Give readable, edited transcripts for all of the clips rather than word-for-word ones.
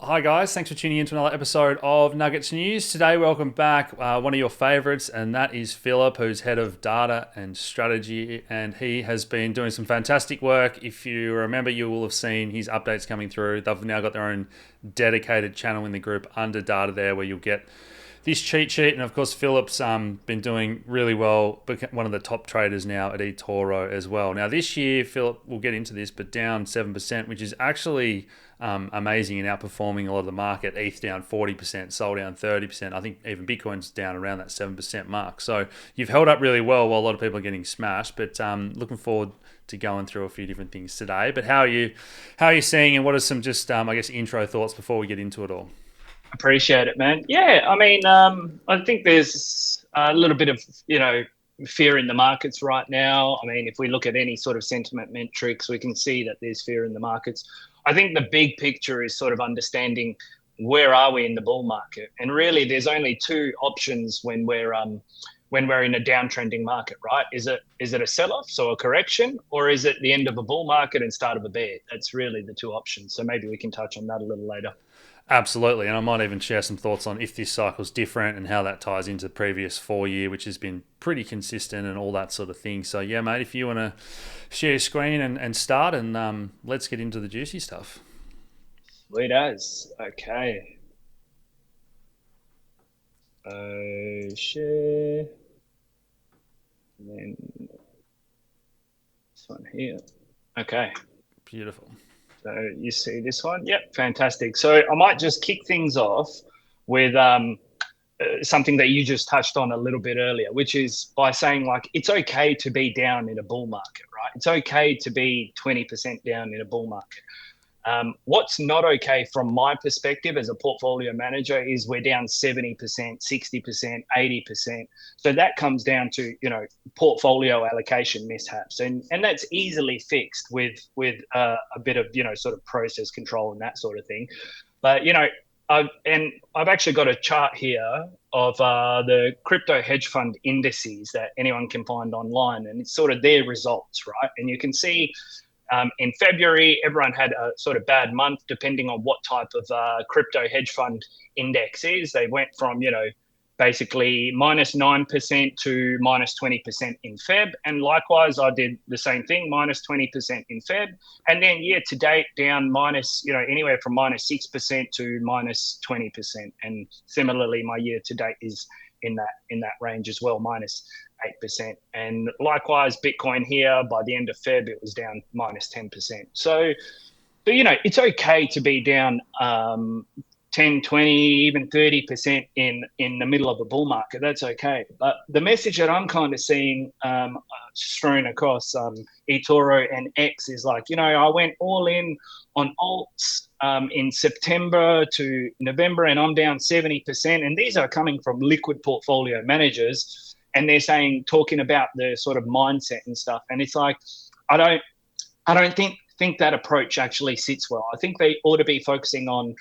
Hi guys, thanks for tuning in to another episode of Nuggets News. Today, welcome back one of your favorites, and that is Filip, who's head of data and strategy, and he has been doing some fantastic work. If you remember, you will have seen his updates coming through. They've now got their own dedicated channel in the group under data there, where you'll get this cheat sheet. And of course, Philip's been doing really well, one of the top traders now at eToro as well. Now this year, Filip, we'll get into this, but down 7%, which is actually amazing and outperforming a lot of the market. ETH down 40%, Sol down 30%. I think even Bitcoin's down around that 7% mark. So you've held up really well while a lot of people are getting smashed. But looking forward to going through a few different things today. But how are you seeing, and what are some just intro thoughts before we get into it all? Appreciate it, man. Yeah, I think there's a little bit of, fear in the markets right now. I mean, if we look at any sort of sentiment metrics, we can see that there's fear in the markets. I think the big picture is sort of understanding where are we in the bull market, and really, there's only two options when we're in a downtrending market, right? Is it a sell-off, so a correction, or is it the end of a bull market and start of a bear? That's really the two options. So maybe we can touch on that a little later. Absolutely, and I might even share some thoughts on if this cycle's different and how that ties into the previous 4 year, which has been pretty consistent and all that sort of thing. So yeah, mate, if you want to share your screen and start, and let's get into the juicy stuff. Sweet as. Okay. Share. And then this one here. Okay. Beautiful. So you see this one? Yep, fantastic. So I might just kick things off with something that you just touched on a little bit earlier, which is by saying, like, it's okay to be down in a bull market, right? It's okay to be 20% down in a bull market. What's not okay from my perspective as a portfolio manager is we're down 70%, 60%, 80%. So that comes down to, portfolio allocation mishaps. And that's easily fixed with a bit of, sort of process control and that sort of thing. But, I've actually got a chart here of the crypto hedge fund indices that anyone can find online, and it's sort of their results, right? And you can see in February, everyone had a sort of bad month, depending on what type of crypto hedge fund index is. They went from, basically -9% to -20% in Feb. And likewise, I did the same thing, -20% in Feb. And then year to date, down anywhere from -6% to -20%. And similarly, my year to date is in that range as well, -8%. And likewise, Bitcoin here, by the end of Feb, it was down -10%. So it's okay to be down 10, 20, even 30% in the middle of a bull market. That's okay. But the message that I'm kind of seeing strewn across eToro and X is like, I went all in on alts in September to November, and I'm down 70%. And these are coming from liquid portfolio managers. And they're talking about the sort of mindset and stuff. And it's like, I don't think that approach actually sits well. I think they ought to be focusing on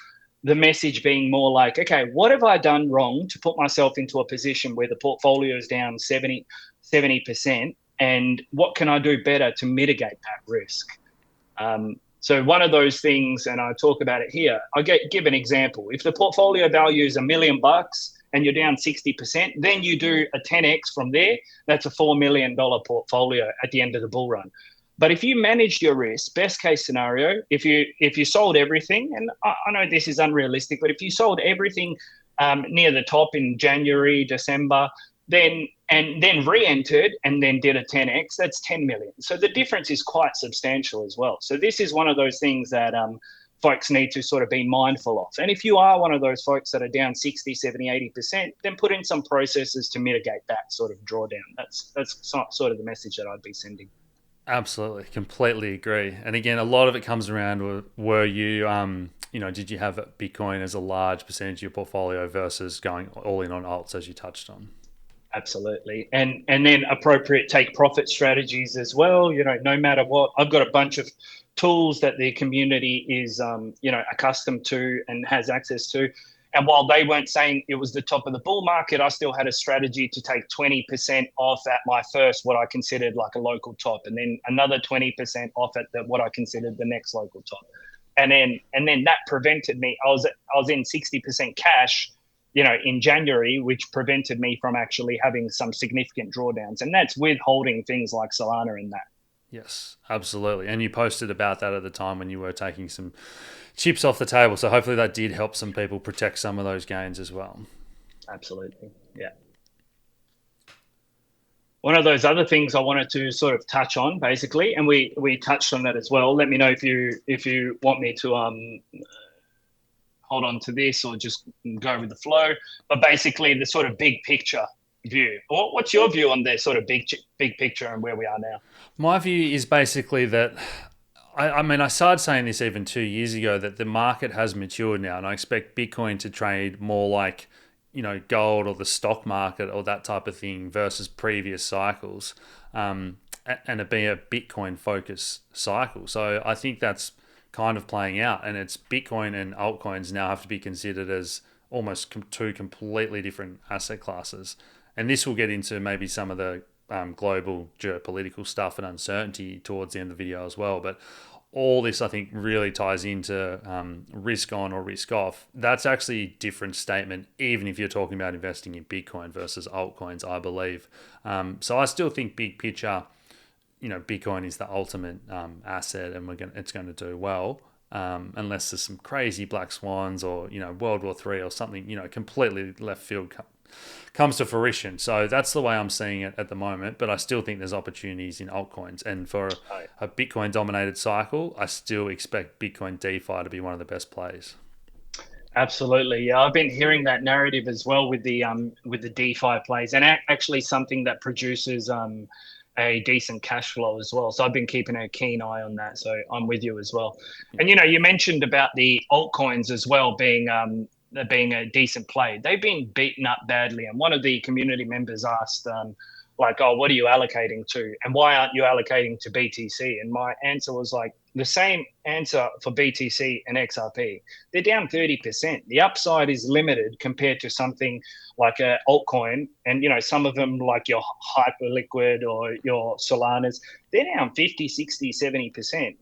the message being more like, okay, what have I done wrong to put myself into a position where the portfolio is down 70%, and what can I do better to mitigate that risk? So one of those things, and I talk about it here, give an example. If the portfolio value is $1 million and you're down 60%, then you do a 10x from there. That's a $4 million portfolio at the end of the bull run. But if you managed your risk, best case scenario, if you sold everything, and I know this is unrealistic, but if you sold everything near the top in January, December, then re-entered and then did a 10x, that's 10 million. So the difference is quite substantial as well. So this is one of those things that folks need to sort of be mindful of. And if you are one of those folks that are down 60, 70, 80%, then put in some processes to mitigate that sort of drawdown. That's sort of the message that I'd be sending. Absolutely, completely agree. And again, a lot of it comes around, were you, did you have Bitcoin as a large percentage of your portfolio versus going all in on alts, as you touched on? Absolutely. And then appropriate take profit strategies as well. No matter what, I've got a bunch of tools that the community is, accustomed to and has access to. And while they weren't saying it was the top of the bull market, I still had a strategy to take 20% off at my first, what I considered like a local top, and then another 20% off at what I considered the next local top. and then that prevented me. I was in 60% cash, in January, which prevented me from actually having some significant drawdowns, and that's with holding things like Solana in that. Yes, absolutely. And you posted about that at the time when you were taking some chips off the table. So hopefully that did help some people protect some of those gains as well. Absolutely, yeah. One of those other things I wanted to sort of touch on, basically, and we touched on that as well. Let me know if you want me to hold on to this or just go with the flow. But basically, the sort of big picture view. What's your view on the sort of big picture and where we are now? My view is basically that I mean, I started saying this even 2 years ago that the market has matured now, and I expect Bitcoin to trade more like, gold or the stock market or that type of thing versus previous cycles, and it being a Bitcoin focused cycle. So I think that's kind of playing out, and it's Bitcoin and altcoins now have to be considered as almost two completely different asset classes. And this will get into maybe some of the global geopolitical stuff and uncertainty towards the end of the video as well. But all this, I think, really ties into risk on or risk off. That's actually a different statement, even if you're talking about investing in Bitcoin versus altcoins, I believe. So I still think big picture, Bitcoin is the ultimate asset, and it's going to do well. Unless there's some crazy black swans or World War III or something completely left field comes to fruition. So that's the way I'm seeing it at the moment. But I still think there's opportunities in altcoins, and for a Bitcoin dominated cycle, I still expect Bitcoin DeFi to be one of the best plays. Absolutely, yeah. I've been hearing that narrative as well with the DeFi plays, and actually something that produces a decent cash flow as well. So I've been keeping a keen eye on that. So I'm with you as well. And you mentioned about the altcoins as well being a decent play. They've been beaten up badly, and one of the community members asked, like, "Oh, what are you allocating to, and why aren't you allocating to BTC?" And my answer was like the same answer for BTC and XRP. They're down 30%. The upside is limited compared to something like a altcoin, and some of them like your Hyperliquid or your Solanas, they're down 50, 60, 70%.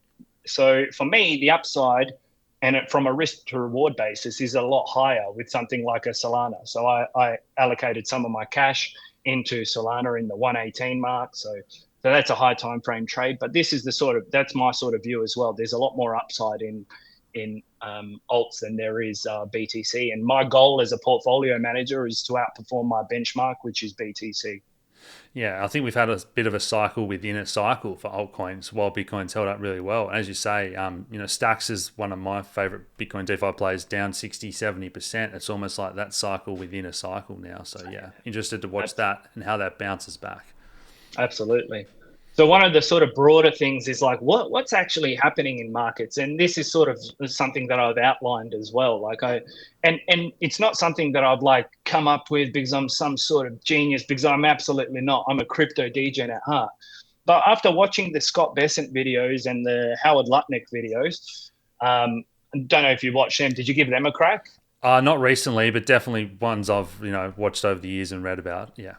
So for me, the upside and from a risk to reward basis is a lot higher with something like a Solana. So I allocated some of my cash into Solana in the 118 mark. So that's a high time frame trade. But this is that's my sort of view as well. There's a lot more upside in alts than there is BTC. And my goal as a portfolio manager is to outperform my benchmark, which is BTC. Yeah, I think we've had a bit of a cycle within a cycle for altcoins while Bitcoin's held up really well. And as you say, Stacks is one of my favorite Bitcoin DeFi plays, down 60, 70%. It's almost like that cycle within a cycle now. So yeah, interested to watch that and how that bounces back. Absolutely. So one of the sort of broader things is like what's actually happening in markets, and this is sort of something that I've outlined as well. And it's not something that I've like come up with because I'm some sort of genius, because I'm absolutely not. I'm a crypto degen at heart. But after watching the Scott Bessent videos and the Howard Lutnick videos, don't know if you watched them. Did you give them a crack? Not recently, but definitely ones I've watched over the years and read about. Yeah.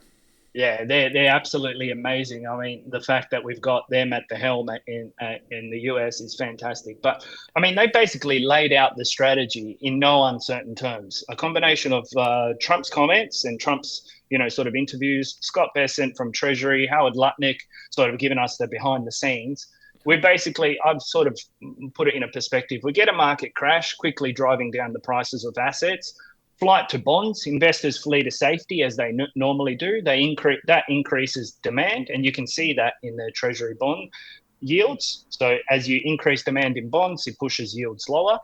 Yeah, they're absolutely amazing. I mean, the fact that we've got them at the helm in the US is fantastic. But I mean, they basically laid out the strategy in no uncertain terms. A combination of Trump's comments and Trump's sort of interviews, Scott Bessent from Treasury, Howard Lutnick sort of giving us the behind the scenes. I've sort of put it in a perspective. We get a market crash, quickly driving down the prices of assets. Flight to bonds, investors flee to safety as they normally do. That increases demand, and you can see that in the Treasury bond yields. So as you increase demand in bonds, it pushes yields lower.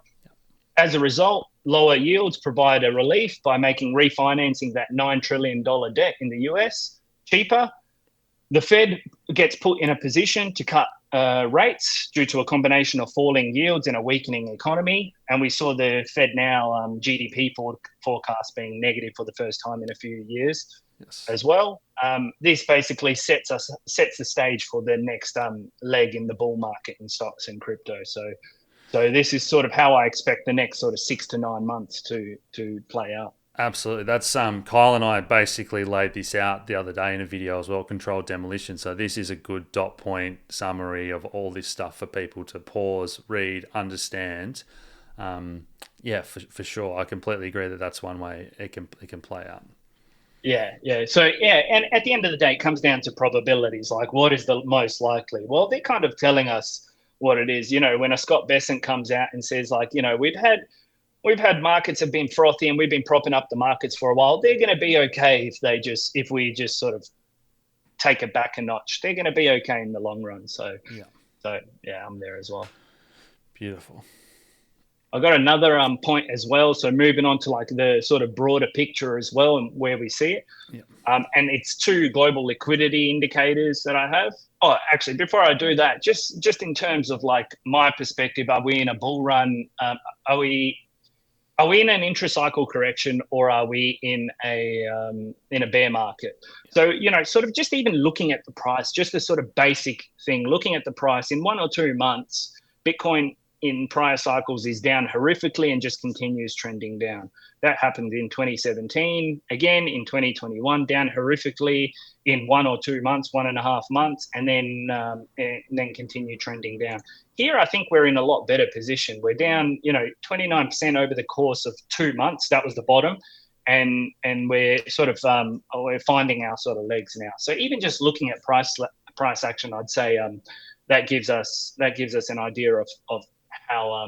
As a result, lower yields provide a relief by making refinancing that $9 trillion debt in the US cheaper. The Fed gets put in a position to cut rates due to a combination of falling yields and a weakening economy. And we saw the Fed now GDP forecast being negative for the first time in a few years as well. This basically sets the stage for the next leg in the bull market in stocks and crypto. So this is sort of how I expect the next sort of 6 to 9 months to play out. Absolutely. That's Kyle and I basically laid this out the other day in a video as well, controlled demolition. So this is a good dot point summary of all this stuff for people to pause, read, understand. Yeah, for sure. I completely agree that that's one way it can play out. Yeah, yeah. So yeah, and at the end of the day, it comes down to probabilities. Like, what is the most likely? Well, they're kind of telling us what it is. When a Scott Bessent comes out and says, like, we've had markets have been frothy and we've been propping up the markets for a while. They're going to be okay if we just sort of take it back a notch. They're going to be okay in the long run. So Yeah, so yeah, I'm there as well. beautiful. I got another point as well. So moving on to like the sort of broader picture as well and where we see it. Yeah, And it's two global liquidity indicators that I have. Oh, actually, before I do that, just in terms of like my perspective, are we in a bull run? Are we in an intracycle correction, or are we in a bear market? So sort of just even looking at the price, just the sort of basic thing, looking at the price in 1 or 2 months, Bitcoin in prior cycles is down horrifically and just continues trending down. That happened in 2017, again in 2021, down horrifically in 1 or 2 months, 1.5 months, and then continue trending down. Here, I think we're in a lot better position. We're down, 29% over the course of 2 months. That was the bottom, and we're sort of we're finding our sort of legs now. So even just looking at price action, I'd say that gives us an idea of how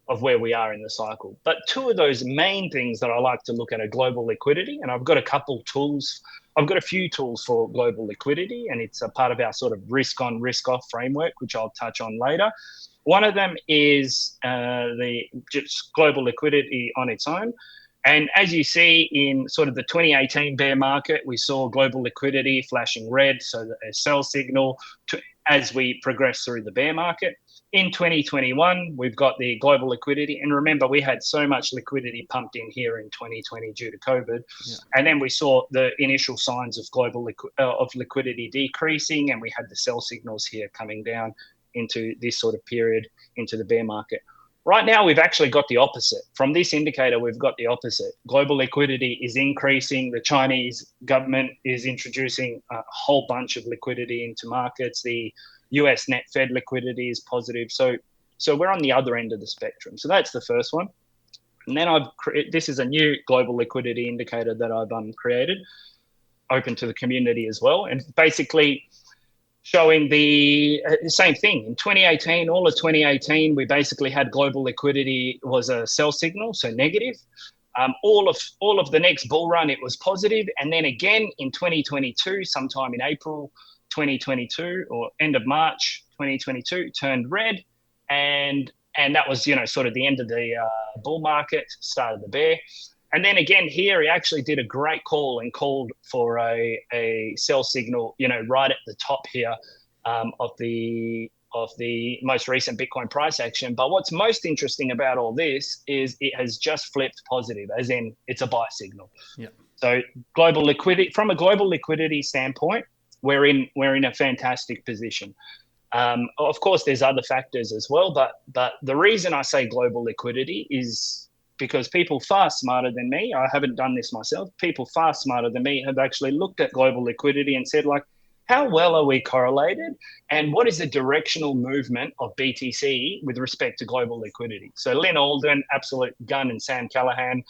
of where we are in the cycle. But two of those main things that I like to look at are global liquidity, and I've got a couple tools. I've got a few tools for global liquidity, and it's a part of our sort of risk on, risk off framework, which I'll touch on later. One of them is the just global liquidity on its own. And as you see in sort of the 2018 bear market, we saw global liquidity flashing red, so a sell signal as we progress through the bear market. In 2021, we've got the global liquidity. And remember, we had so much liquidity pumped in here in 2020 due to COVID. Yeah. And then we saw the initial signs of liquidity decreasing, and we had the sell signals here coming down into this sort of period into the bear market. Right now, we've actually got the opposite. From this indicator, we've got the opposite. Global liquidity is increasing. The Chinese government is introducing a whole bunch of liquidity into markets. The US net Fed liquidity is positive. So we're on the other end of the spectrum. So that's the first one. And then this is a new global liquidity indicator that I've created, open to the community as well. And basically showing the same thing. In 2018, all of 2018, we basically had global liquidity was a sell signal, so negative. All of the next bull run, it was positive. And then again in 2022, sometime in April 2022 or end of March 2022, turned red. And that was, sort of the end of the bull market, start of the bear. And then again here, he actually did a great call and called for a sell signal, right at the top here of the most recent Bitcoin price action. But what's most interesting about all this is it has just flipped positive, as in it's a buy signal. Yeah. So global liquidity, from a global liquidity standpoint, we're in a fantastic position. Of course, there's other factors as well, but the reason I say global liquidity is because people far smarter than me, I haven't done this myself, people far smarter than me have actually looked at global liquidity and said, like, how well are we correlated? And what is the directional movement of BTC with respect to global liquidity? So Lynn Alden, Absolute Gun, and Sam Callahan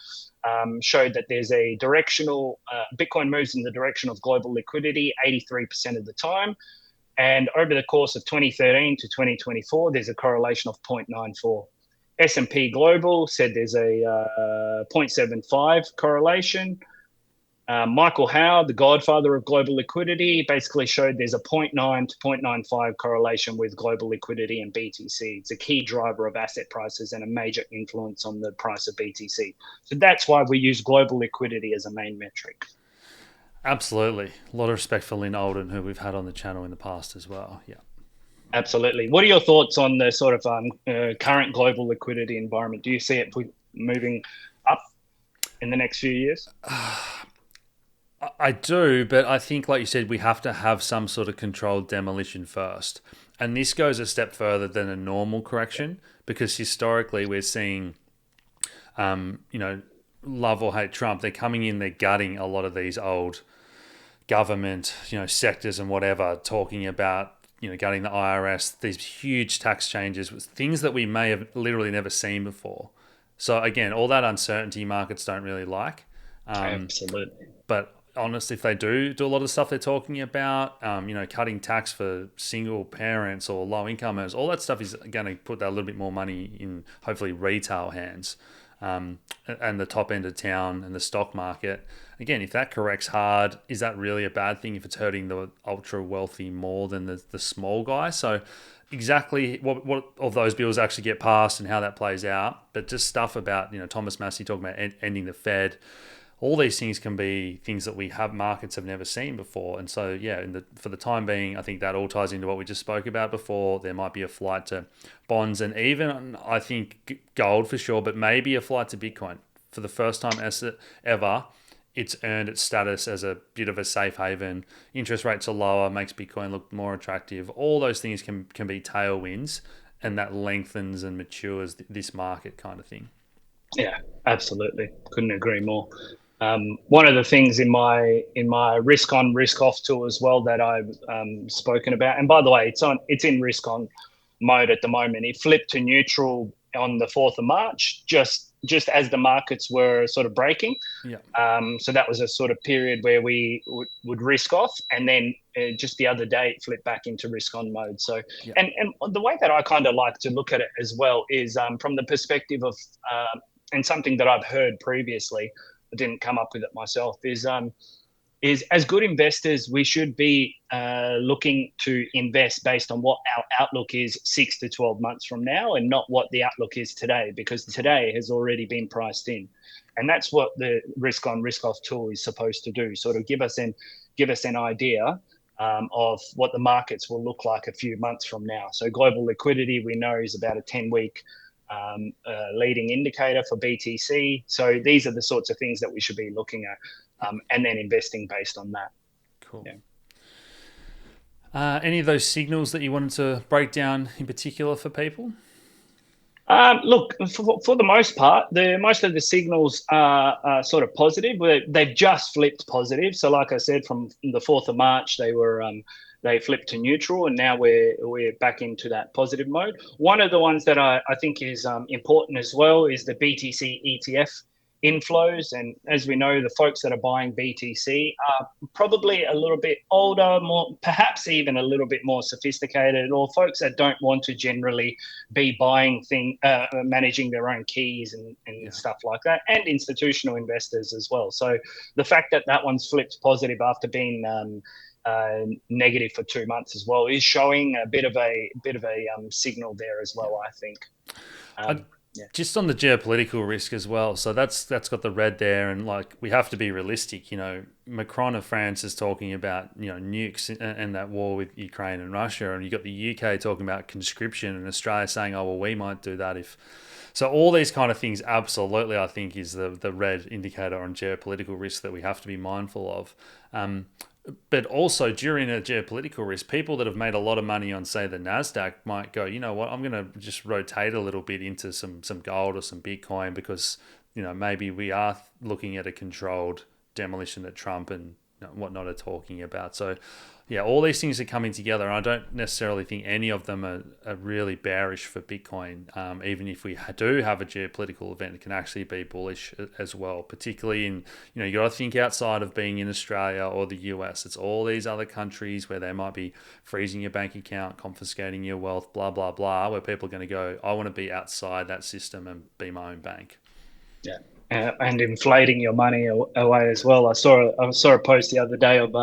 showed that there's a directional, Bitcoin moves in the direction of global liquidity 83% of the time. And over the course of 2013 to 2024, there's a correlation of 0.94. S&P Global said there's a 0.75 correlation. Michael Howe, the godfather of global liquidity, basically showed there's a 0.9 to 0.95 correlation with global liquidity and BTC. It's a key driver of asset prices and a major influence on the price of BTC. So that's why we use global liquidity as a main metric. Absolutely. A lot of respect for Lynn Alden, who we've had on the channel in the past as well. Yeah. Absolutely. What are your thoughts on the sort of current global liquidity environment? Do you see it moving up in the next few years? I do, but I think, like you said, we have to have some sort of controlled demolition first. And this goes a step further than a normal correction, because historically we're seeing, love or hate Trump, they're coming in, they're gutting a lot of these old government, sectors and whatever, talking about, gutting the IRS, these huge tax changes, things that we may have literally never seen before. So again, all that uncertainty markets don't really like. Absolutely. But honestly, if they do a lot of stuff they're talking about, cutting tax for single parents or low income earners, all that stuff is going to put that a little bit more money in hopefully retail hands, and the top end of town and the stock market. Again, if that corrects hard, is that really a bad thing if it's hurting the ultra wealthy more than the small guy? So exactly what of those bills actually get passed and how that plays out, but just stuff about, Thomas Massey talking about ending the Fed. All these things can be things that markets have never seen before. And so, yeah, for the time being, I think that all ties into what we just spoke about before. There might be a flight to bonds and even, I think, gold for sure, but maybe a flight to Bitcoin. For the first time ever, it's earned its status as a bit of a safe haven. Interest rates are lower, makes Bitcoin look more attractive. All those things can be tailwinds, and that lengthens and matures this market kind of thing. Yeah, absolutely. Couldn't agree more. One of the things in my risk on risk off tool as well that I've spoken about, and by the way, it's in risk on mode at the moment. It flipped to neutral on the 4th of March, just as the markets were sort of breaking. Yeah. So that was a sort of period where we would risk off, and then just the other day it flipped back into risk on mode. So, Yeah. and the way that I kind of like to look at it as well is from the perspective of, and something that I've heard previously, I didn't come up with it myself, is as good investors, we should be looking to invest based on what our outlook is 6 to 12 months from now, and not what the outlook is today, because today has already been priced in. And that's what the risk on risk off tool is supposed to do, sort of give us an idea of what the markets will look like a few months from now. So global liquidity, we know, is about a 10-week leading indicator for BTC. So these are the sorts of things that we should be looking at, and then investing based on that. Cool. Yeah. Any of those signals that you wanted to break down in particular for people? Look, for the most part, most of the signals are sort of positive. They've just flipped positive. So, like I said, from the 4th of March, they flipped to neutral, and now we're back into that positive mode. One of the ones that I think is important as well is the BTC ETF inflows. And as we know, the folks that are buying BTC are probably a little bit older, more perhaps even a little bit more sophisticated, or folks that don't want to generally be managing their own keys and stuff like that, and institutional investors as well. So the fact that one's flipped positive after being negative for 2 months as well is showing a bit of a signal there as well, I think. Just on the geopolitical risk as well. So that's got the red there, and like we have to be realistic. Macron of France is talking about nukes and that war with Ukraine and Russia, and you got the UK talking about conscription, and Australia saying, "Oh well, we might do that if." So all these kind of things, absolutely, I think is the red indicator on geopolitical risk that we have to be mindful of. But also during a geopolitical risk, people that have made a lot of money on, say, the NASDAQ might go, you know what, I'm going to just rotate a little bit into some gold or some Bitcoin because, maybe we are looking at a controlled demolition that Trump and whatnot are talking about. So, yeah, all these things are coming together. And I don't necessarily think any of them are really bearish for Bitcoin. Even if we do have a geopolitical event, it can actually be bullish as well, particularly in, you got to think outside of being in Australia or the US. It's all these other countries where they might be freezing your bank account, confiscating your wealth, blah, blah, blah, where people are going to go, I want to be outside that system and be my own bank. Yeah. And inflating your money away as well. I saw a post the other day of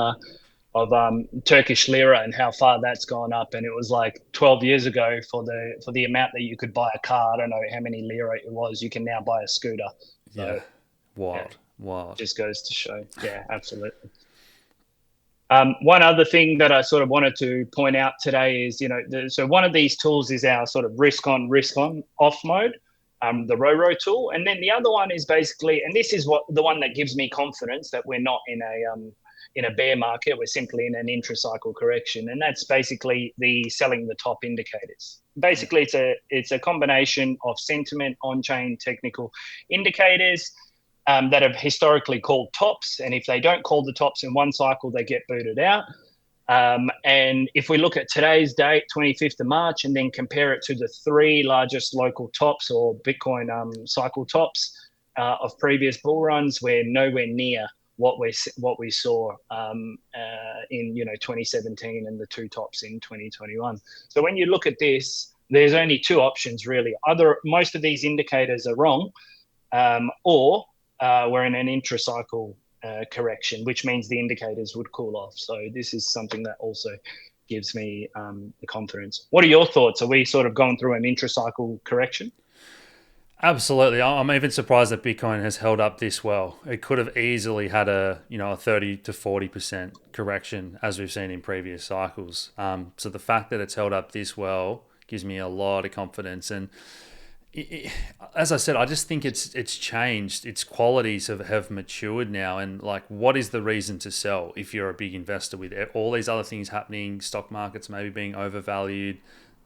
Turkish lira and how far that's gone up, and it was like 12 years ago for the amount that you could buy a car. I don't know how many lira it was. You can now buy a scooter. So, wild. Just goes to show. Yeah, absolutely. One other thing that I sort of wanted to point out today is, so one of these tools is our sort of risk on off mode. The RORO tool, and then the other one is basically, and this is the one that gives me confidence that we're not in a bear market, we're simply in an intra-cycle correction, and that's basically the selling the top indicators. Basically, it's a combination of sentiment, on-chain technical indicators, that have historically called tops. And if they don't call the tops in one cycle, they get booted out. And if we look at today's date, 25th of March, and then compare it to the three largest local tops or Bitcoin cycle tops of previous bull runs, we're nowhere near what we saw in 2017 and the two tops in 2021. So when you look at this, there's only two options really. Either most of these indicators are wrong, or we're in an intra-cycle correction, which means the indicators would cool off. So this is something that also gives me the confidence. What are your thoughts? Are we sort of going through an intra-cycle correction? Absolutely. I'm even surprised that Bitcoin has held up this well. It could have easily had a 30 to 40% correction as we've seen in previous cycles. So the fact that it's held up this well gives me a lot of confidence. And as I said, I just think it's changed. Its qualities have matured now. And like, what is the reason to sell if you're a big investor with all these other things happening? Stock markets maybe being overvalued,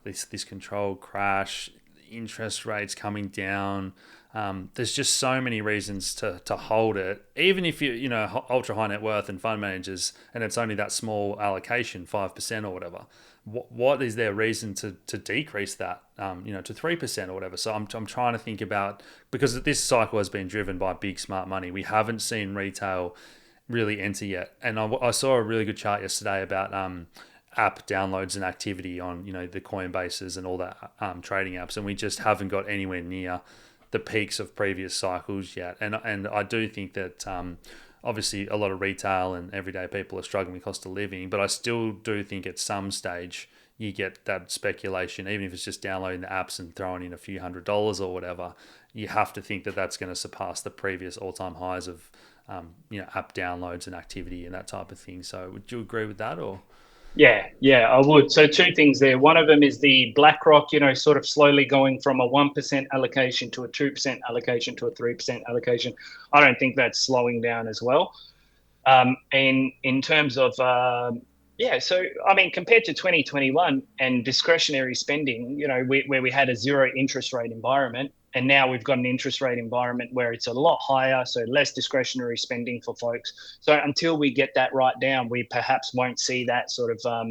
this controlled crash, interest rates coming down. There's just so many reasons to hold it, even if you ultra high net worth and fund managers, and it's only that small allocation, 5% or whatever. What is their reason to decrease that, to 3% or whatever? So I'm trying to think about, because this cycle has been driven by big smart money. We haven't seen retail really enter yet, and I saw a really good chart yesterday about app downloads and activity on the Coinbases and all that trading apps, and we just haven't got anywhere near the peaks of previous cycles yet. And I do think that obviously a lot of retail and everyday people are struggling with cost of living, but I still do think at some stage you get that speculation, even if it's just downloading the apps and throwing in a few $100s or whatever. You have to think that that's going to surpass the previous all-time highs of app downloads and activity and that type of thing. So would you agree with that, or? Yeah, I would. So two things there. One of them is the BlackRock, sort of slowly going from a 1% allocation to a 2% allocation to a 3% allocation. I don't think that's slowing down as well. And in terms of, so I mean, compared to 2021 and discretionary spending, where we had a zero interest rate environment, and now we've got an interest rate environment where it's a lot higher, so less discretionary spending for folks. So until we get that right down, we perhaps won't see that sort of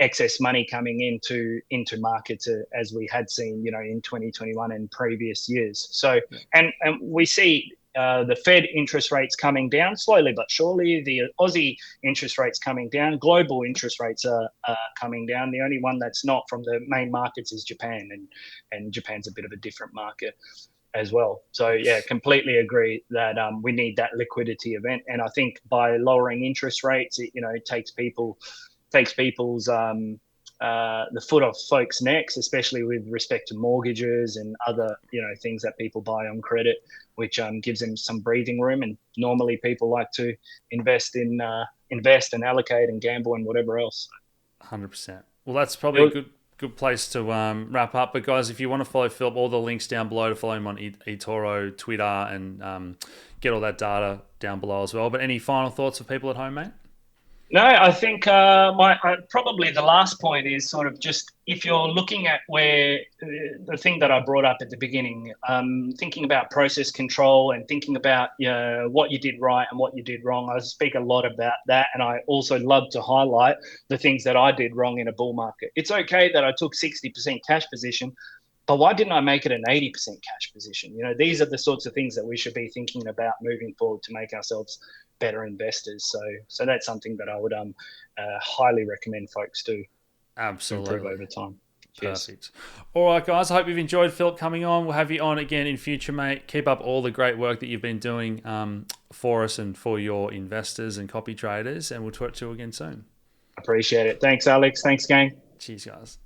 excess money coming into markets as we had seen, in 2021 and previous years. So, and we see the Fed interest rates coming down slowly but surely. The Aussie interest rates coming down. Global interest rates are coming down. The only one that's not from the main markets is Japan, and Japan's a bit of a different market as well. So yeah, completely agree that we need that liquidity event. And I think by lowering interest rates, it takes people's the foot off folks' necks, especially with respect to mortgages and other things that people buy on credit, which gives them some breathing room. And normally people like to invest and allocate and gamble and whatever else. 100%. Well, that's probably a good place to wrap up. But guys, if you want to follow Filip, all the links down below to follow him on eToro, Twitter, and get all that data down below as well. But any final thoughts for people at home, mate? No, I think probably the last point is sort of just if you're looking at where the thing that I brought up at the beginning, thinking about process control and thinking about what you did right and what you did wrong. I speak a lot about that, and I also love to highlight the things that I did wrong in a bull market. It's okay that I took 60% cash position, but why didn't I make it an 80% cash position? These are the sorts of things that we should be thinking about moving forward to make ourselves better investors. So that's something that I would highly recommend folks do. Absolutely. Improve over time. Cheers. Perfect. All right, guys. I hope you've enjoyed Filip coming on. We'll have you on again in future, mate. Keep up all the great work that you've been doing for us and for your investors and copy traders, and we'll talk to you again soon. Appreciate it. Thanks, Alex. Thanks, gang. Cheers, guys.